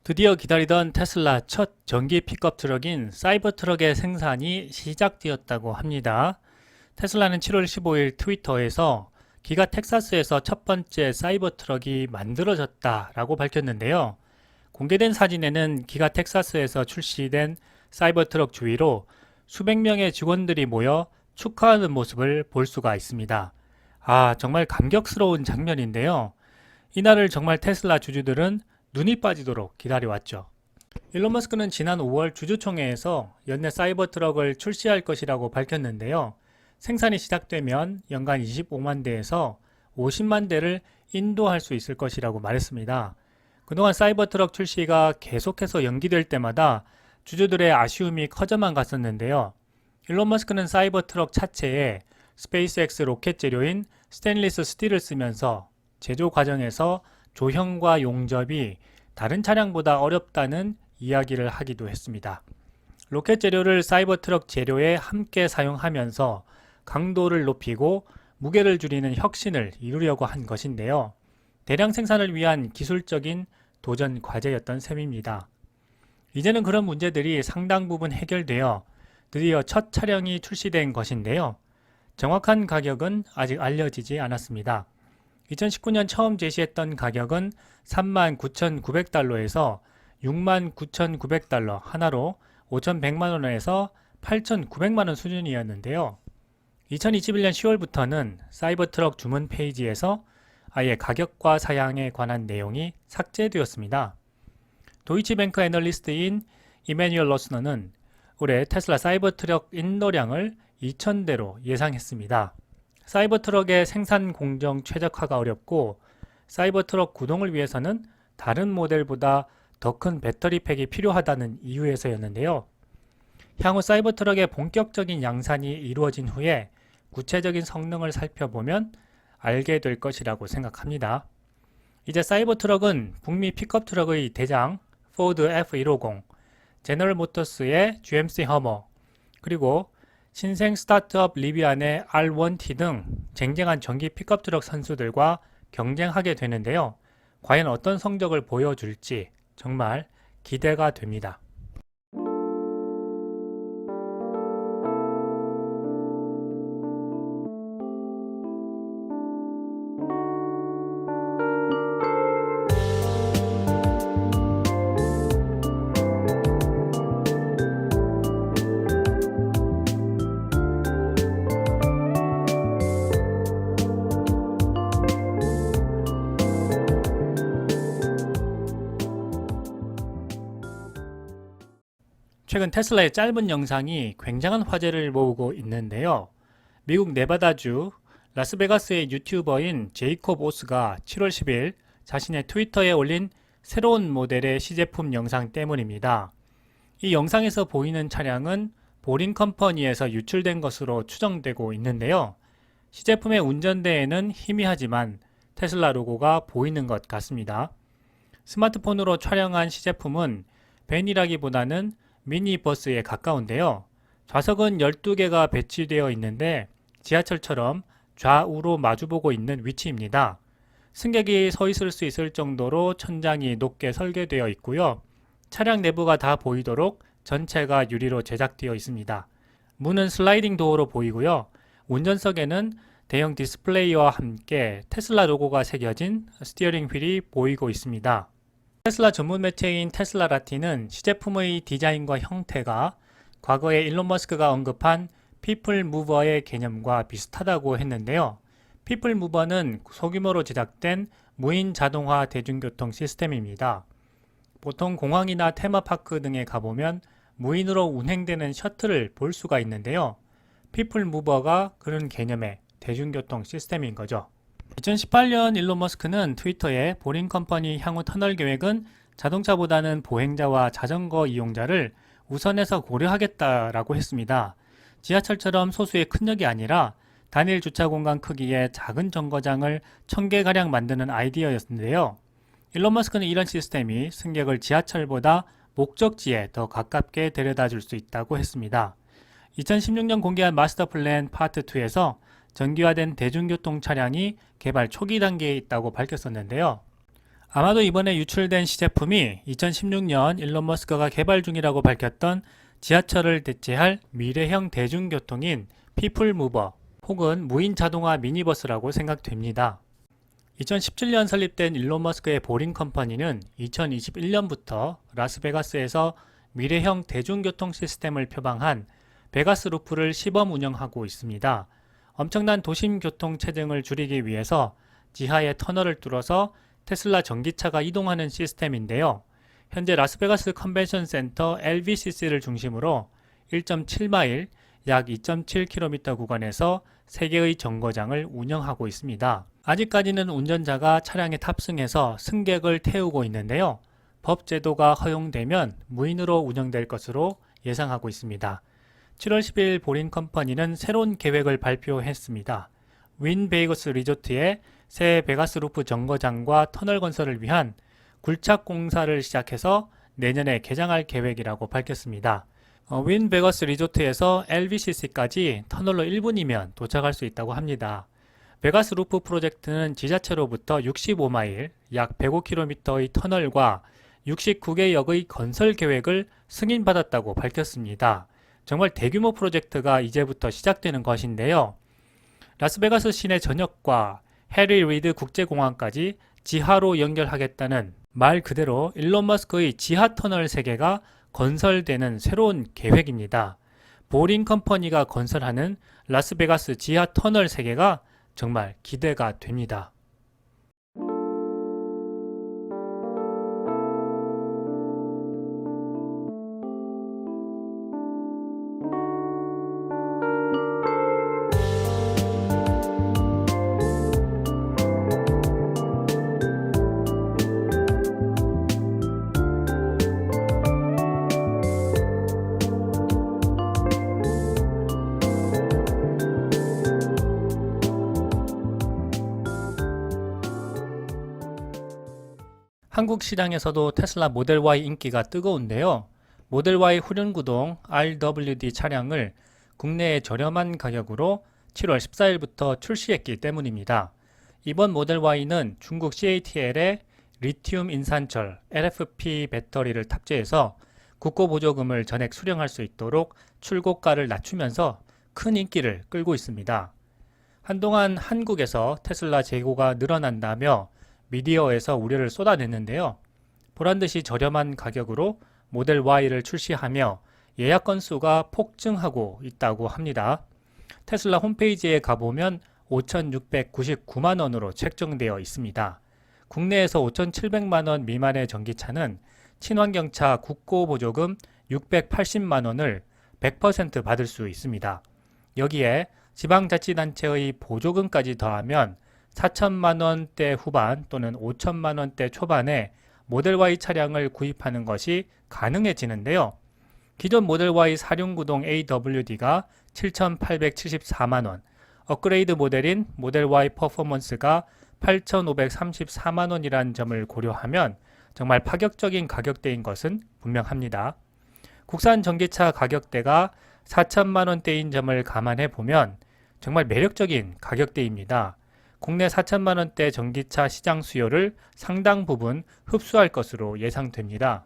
드디어 기다리던 테슬라 첫 전기 픽업 트럭인 사이버트럭의 생산이 시작되었다고 합니다. 테슬라는 7월 15일 트위터에서 기가 텍사스에서 첫 번째 사이버트럭이 만들어졌다라고 밝혔는데요. 공개된 사진에는 기가 텍사스에서 출시된 사이버트럭 주위로 수백 명의 직원들이 모여 축하하는 모습을 볼 수가 있습니다. 정말 감격스러운 장면인데요. 이날을 정말 테슬라 주주들은 눈이 빠지도록 기다려왔죠. 일론 머스크는 지난 5월 주주총회에서 연내 사이버트럭을 출시할 것이라고 밝혔는데요. 생산이 시작되면 연간 25만 대에서 50만 대를 인도할 수 있을 것이라고 말했습니다. 그동안 사이버트럭 출시가 계속해서 연기될 때마다 주주들의 아쉬움이 커져만 갔었는데요. 일론 머스크는 사이버트럭 차체에 스페이스X 로켓 재료인 스테인리스 스틸을 쓰면서 제조 과정에서 조형과 용접이 다른 차량보다 어렵다는 이야기를 하기도 했습니다. 로켓 재료를 사이버트럭 재료에 함께 사용하면서 강도를 높이고 무게를 줄이는 혁신을 이루려고 한 것인데요. 대량 생산을 위한 기술적인 도전 과제였던 셈입니다. 이제는 그런 문제들이 상당 부분 해결되어 드디어 첫 차량이 출시된 것인데요. 정확한 가격은 아직 알려지지 않았습니다. 2019년 처음 제시했던 가격은 39,900달러에서 69,900달러, 하나로 5,100만 원에서 8,900만 원 수준이었는데요. 2021년 10월부터는 사이버트럭 주문 페이지에서 아예 가격과 사양에 관한 내용이 삭제되었습니다. 도이치뱅크 애널리스트인 이메뉴얼 러스너는 올해 테슬라 사이버트럭 인도량을 2,000대로 예상했습니다. 사이버트럭의 생산 공정 최적화가 어렵고 사이버트럭 구동을 위해서는 다른 모델보다 더 큰 배터리 팩이 필요하다는 이유에서였는데요. 향후 사이버트럭의 본격적인 양산이 이루어진 후에 구체적인 성능을 살펴보면 알게 될 것이라고 생각합니다. 이제 사이버트럭은 북미 픽업 트럭의 대장 포드 F150, 제너럴 모터스의 GMC 허머, 그리고 신생 스타트업 리비안의 R1T 등 쟁쟁한 전기 픽업 트럭 선수들과 경쟁하게 되는데요. 과연 어떤 성적을 보여줄지 정말 기대가 됩니다. 최근 테슬라의 짧은 영상이 굉장한 화제를 모으고 있는데요. 미국 네바다주 라스베가스의 유튜버인 제이콥 오스가 7월 10일 자신의 트위터에 올린 새로운 모델의 시제품 영상 때문입니다. 이 영상에서 보이는 차량은 보링 컴퍼니에서 유출된 것으로 추정되고 있는데요. 시제품의 운전대에는 희미하지만 테슬라 로고가 보이는 것 같습니다. 스마트폰으로 촬영한 시제품은 밴이라기보다는 미니버스에 가까운데요. 좌석은 12개가 배치되어 있는데 지하철처럼 좌우로 마주보고 있는 위치입니다. 승객이 서 있을 수 있을 정도로 천장이 높게 설계되어 있고요. 차량 내부가 다 보이도록 전체가 유리로 제작되어 있습니다. 문은 슬라이딩 도어로 보이고요. 운전석에는 대형 디스플레이와 함께 테슬라 로고가 새겨진 스티어링 휠이 보이고 있습니다. 테슬라 전문 매체인 테슬라라티는 시제품의 디자인과 형태가 과거에 일론 머스크가 언급한 피플 무버의 개념과 비슷하다고 했는데요. 피플 무버는 소규모로 제작된 무인 자동화 대중교통 시스템입니다. 보통 공항이나 테마파크 등에 가보면 무인으로 운행되는 셔틀을 볼 수가 있는데요. 피플 무버가 그런 개념의 대중교통 시스템인 거죠. 2018년 일론 머스크는 트위터에 보링 컴퍼니 향후 터널 계획은 자동차보다는 보행자와 자전거 이용자를 우선해서 고려하겠다라고 했습니다. 지하철처럼 소수의 큰 역이 아니라 단일 주차 공간 크기의 작은 정거장을 1000개가량 만드는 아이디어였는데요. 일론 머스크는 이런 시스템이 승객을 지하철보다 목적지에 더 가깝게 데려다 줄 수 있다고 했습니다. 2016년 공개한 마스터 플랜 파트 2에서 전기화된 대중교통 차량이 개발 초기 단계에 있다고 밝혔었는데요. 아마도 이번에 유출된 시제품이 2016년 일론 머스크가 개발 중이라고 밝혔던 지하철을 대체할 미래형 대중교통인 피플무버 혹은 무인 자동화 미니버스라고 생각됩니다. 2017년 설립된 일론 머스크의 보링 컴퍼니는 2021년부터 라스베가스에서 미래형 대중교통 시스템을 표방한 베가스 루프를 시범 운영하고 있습니다. 엄청난 도심 교통 체증을 줄이기 위해서 지하의 터널을 뚫어서 테슬라 전기차가 이동하는 시스템인데요. 현재 라스베가스 컨벤션 센터 LVCC를 중심으로 1.7마일, 약 2.7km 구간에서 3개의 정거장을 운영하고 있습니다. 아직까지는 운전자가 차량에 탑승해서 승객을 태우고 있는데요. 법 제도가 허용되면 무인으로 운영될 것으로 예상하고 있습니다. 7월 10일 보링 컴퍼니는 새로운 계획을 발표했습니다. 윈 베이거스 리조트에 새 베가스 루프 정거장과 터널 건설을 위한 굴착 공사를 시작해서 내년에 개장할 계획이라고 밝혔습니다. 윈 베거스 리조트에서 LVCC까지 터널로 1분이면 도착할 수 있다고 합니다. 베가스 루프 프로젝트는 지자체로부터 65마일, 약 105km의 터널과 69개 역의 건설 계획을 승인받았다고 밝혔습니다. 정말 대규모 프로젝트가 이제부터 시작되는 것인데요. 라스베가스 시내 전역과 해리 리드 국제공항까지 지하로 연결하겠다는 말 그대로 일론 머스크의 지하 터널 세개가 건설되는 새로운 계획입니다. 보링 컴퍼니가 건설하는 라스베가스 지하 터널 세개가 정말 기대가 됩니다. 한국 시장에서도 테슬라 모델 Y 인기가 뜨거운데요. 모델 Y 후륜구동 RWD 차량을 국내에 저렴한 가격으로 7월 14일부터 출시했기 때문입니다. 이번 모델 Y는 중국 CATL에 리튬 인산철 LFP 배터리를 탑재해서 국고보조금을 전액 수령할 수 있도록 출고가를 낮추면서 큰 인기를 끌고 있습니다. 한동안 한국에서 테슬라 재고가 늘어난다며 미디어에서 우려를 쏟아냈는데요. 보란듯이 저렴한 가격으로 모델 Y를 출시하며 예약 건수가 폭증하고 있다고 합니다. 테슬라 홈페이지에 가보면 5,699만원으로 책정되어 있습니다. 국내에서 5,700만원 미만의 전기차는 친환경차 국고보조금 680만원을 100% 받을 수 있습니다. 여기에 지방자치단체의 보조금까지 더하면 4천만원대 후반 또는 5천만원대 초반에 모델 Y 차량을 구입하는 것이 가능해지는데요. 기존 모델 Y 사륜구동 AWD가 7,874만원, 업그레이드 모델인 모델 Y 퍼포먼스가 8,534만원이라는 점을 고려하면 정말 파격적인 가격대인 것은 분명합니다. 국산 전기차 가격대가 4천만원대인 점을 감안해 보면 정말 매력적인 가격대입니다. 국내 4천만원대 전기차 시장 수요를 상당 부분 흡수할 것으로 예상됩니다.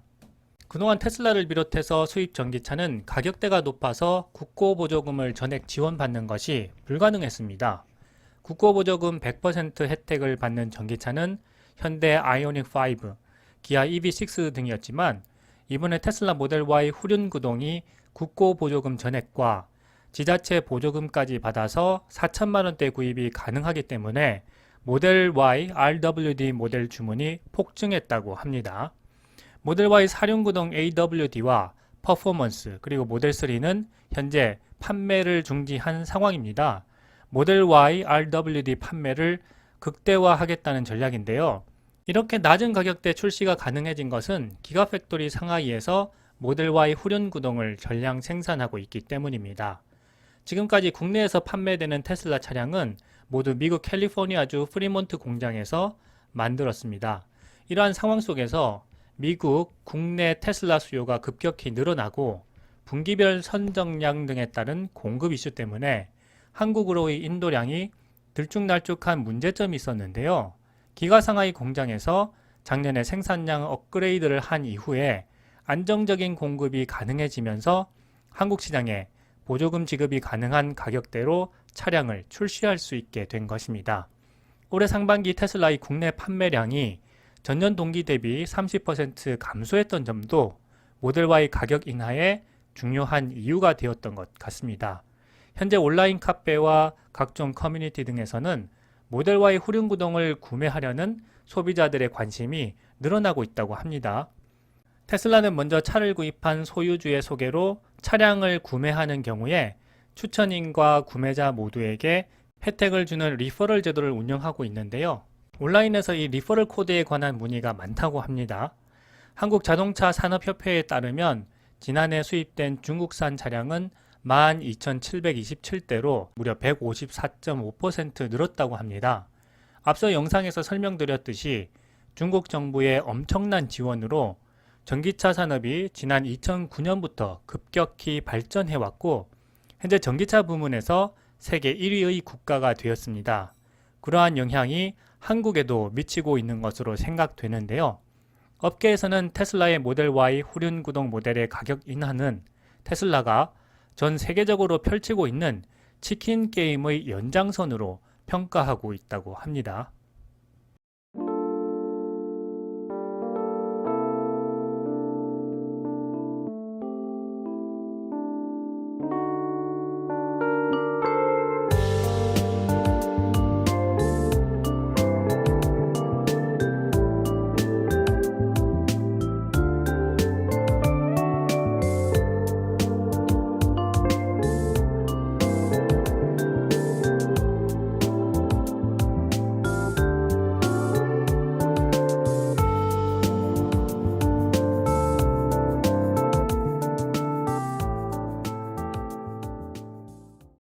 그동안 테슬라를 비롯해서 수입 전기차는 가격대가 높아서 국고보조금을 전액 지원받는 것이 불가능했습니다. 국고보조금 100% 혜택을 받는 전기차는 현대 아이오닉5, 기아 EV6 등이었지만 이번에 테슬라 모델 Y 후륜구동이 국고보조금 전액과 지자체 보조금까지 받아서 4천만원대 구입이 가능하기 때문에 모델 Y RWD 모델 주문이 폭증했다고 합니다. 모델 Y 사륜구동 AWD와 퍼포먼스 그리고 모델 3는 현재 판매를 중지한 상황입니다. 모델 Y RWD 판매를 극대화하겠다는 전략인데요. 이렇게 낮은 가격대 출시가 가능해진 것은 기가팩토리 상하이에서 모델 Y 후륜구동을 전량 생산하고 있기 때문입니다. 지금까지 국내에서 판매되는 테슬라 차량은 모두 미국 캘리포니아주 프리몬트 공장에서 만들었습니다. 이러한 상황 속에서 미국 국내 테슬라 수요가 급격히 늘어나고 분기별 선정량 등에 따른 공급 이슈 때문에 한국으로의 인도량이 들쭉날쭉한 문제점이 있었는데요. 기가 상하이 공장에서 작년에 생산량 업그레이드를 한 이후에 안정적인 공급이 가능해지면서 한국 시장에 보조금 지급이 가능한 가격대로 차량을 출시할 수 있게 된 것입니다. 올해 상반기 테슬라의 국내 판매량이 전년 동기 대비 30% 감소했던 점도 모델 Y 가격 인하에 중요한 이유가 되었던 것 같습니다. 현재 온라인 카페와 각종 커뮤니티 등에서는 모델 Y 후륜구동을 구매하려는 소비자들의 관심이 늘어나고 있다고 합니다. 테슬라는 먼저 차를 구입한 소유주의 소개로 차량을 구매하는 경우에 추천인과 구매자 모두에게 혜택을 주는 리퍼럴 제도를 운영하고 있는데요. 온라인에서 이 리퍼럴 코드에 관한 문의가 많다고 합니다. 한국자동차산업협회에 따르면 지난해 수입된 중국산 차량은 12,727대로 무려 154.5% 늘었다고 합니다. 앞서 영상에서 설명드렸듯이 중국 정부의 엄청난 지원으로 전기차 산업이 지난 2009년부터 급격히 발전해왔고 현재 전기차 부문에서 세계 1위의 국가가 되었습니다. 그러한 영향이 한국에도 미치고 있는 것으로 생각되는데요. 업계에서는 테슬라의 모델 Y 후륜구동 모델의 가격 인하는 테슬라가 전 세계적으로 펼치고 있는 치킨 게임의 연장선으로 평가하고 있다고 합니다.